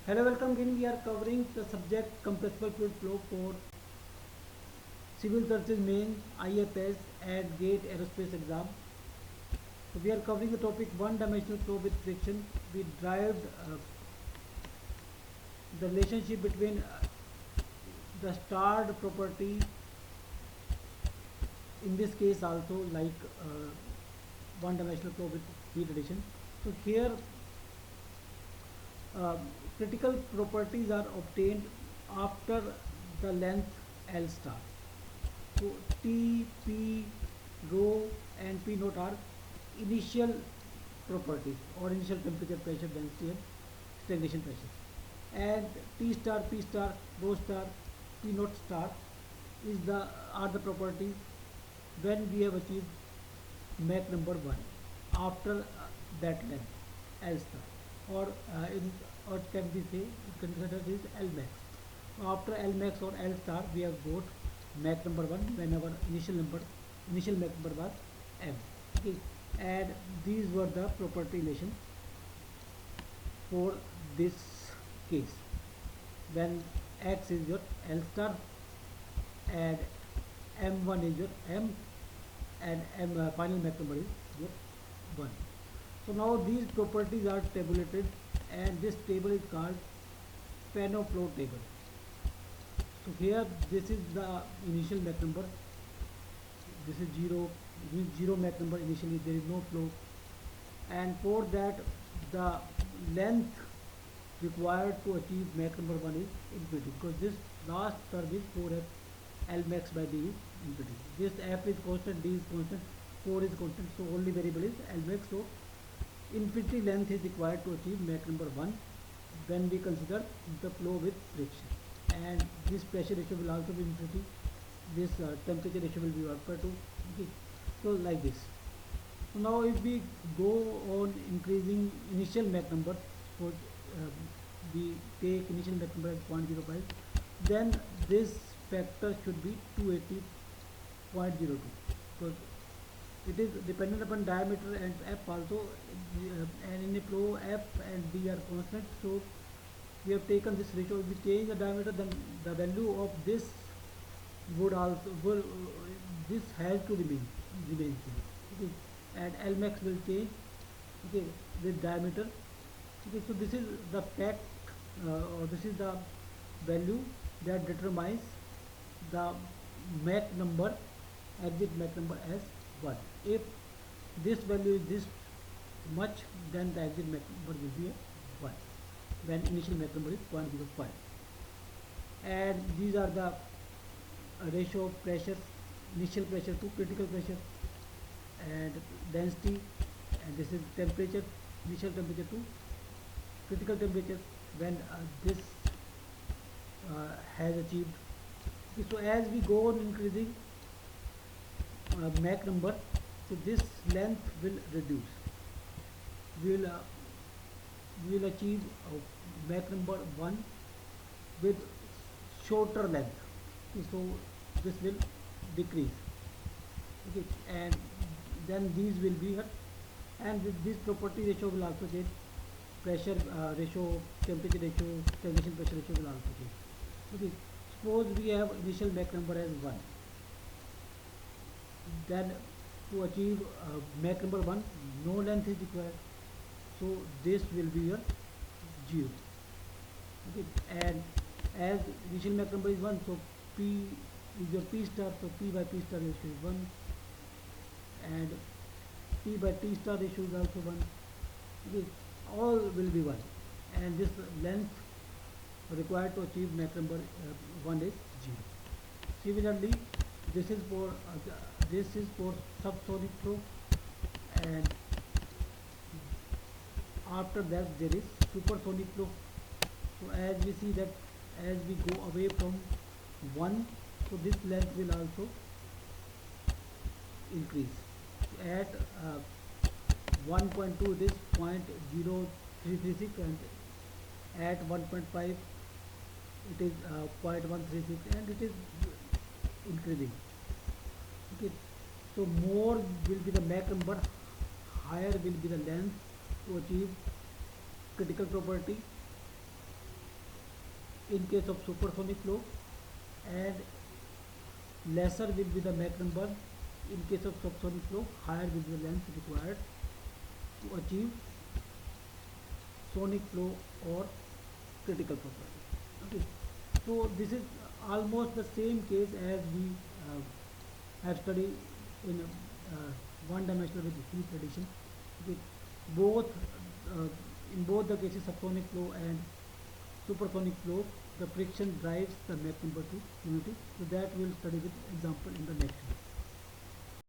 Hello, welcome again. We are covering the subject compressible fluid flow for civil services main, IFS and GATE aerospace exam. So we are covering the topic one-dimensional flow with friction. We derived the relationship between the starred property in this case also like one-dimensional flow with heat addition. So here uh, critical properties are obtained after the length L star. So T, P, rho and P naught are initial properties or initial temperature, pressure, density and stagnation pressure. And T star, P star, rho star, P naught star is the are the properties when we have achieved Mach number 1 after that length L star or can we say it can be considered as L max. So after L max or L star we have got Mach number 1 when our initial Mach number was M. Okay, and these were the property relation for this case when X is your L star and M1 is your M and final Mach number is your 1. So now these properties are tabulated and this table is called Fano flow table. So here this is the initial Mach number, this is 0, this is 0 Mach number initially, there is no flow, and for that the length required to achieve Mach number 1 is infinity because this last term is 4f L max by d is infinity. This f is constant, d is constant, 4 is constant, so only variable is L max. So infinity length is required to achieve Mach number 1 when we consider the flow with friction, and this pressure ratio will also be infinity, this temperature ratio will be 1/2. Okay, so like this. So now if we go on increasing initial Mach number, suppose we take initial Mach number as 0.05, then this factor should be 280.02 because it is dependent upon diameter and f also, and in a flow f and d are constant, so we have taken this ratio. If we change the diameter, then the value of this would also this has to remain same. Okay, and L max will change, okay, with diameter. Okay, so this is the fact or this is the value that determines the Mach number, exit Mach number as 1. If this value is this much, then the exit Mach number will be 1 when initial Mach number is 0.05. And these are the ratio of pressure, initial pressure to critical pressure and density, and this is temperature, initial temperature to critical temperature when this has achieved. Okay, so as we go on increasing Mach number, so this length will reduce. We will we will achieve Mach number 1 with shorter length. Okay, so this will decrease. Okay, and then these will be here, and this property ratio will also change. Pressure ratio, temperature ratio, stagnation pressure ratio will also change. Okay, suppose we have initial Mach number as 1, then to achieve Mach number 1 no length is required, so this will be your 0. Okay, and as initial Mach number is 1, so P is your P star, so P by P star ratio is 1, and T by T star ratio is also 1. Okay, all will be 1, and this length required to achieve Mach number 1 is 0. Similarly, this is for subsonic flow, and after that there is supersonic flow. So as we see that as we go away from 1, so this length will also increase. So at 1.2 it is 0.0336, and at 1.5 it is 0.136, and it is increasing. Okay, so more will be the Mach number, higher will be the length to achieve critical property, in case of supersonic flow, and lesser will be the Mach number in case of subsonic flow, higher will be the length required to achieve sonic flow or critical property. Okay, so this is almost the same case as we have studied in one dimensional with heat radiation. Okay, both in both the cases, subsonic flow and supersonic flow, the friction drives the Mach number to unity. So that we'll study with example in the next video.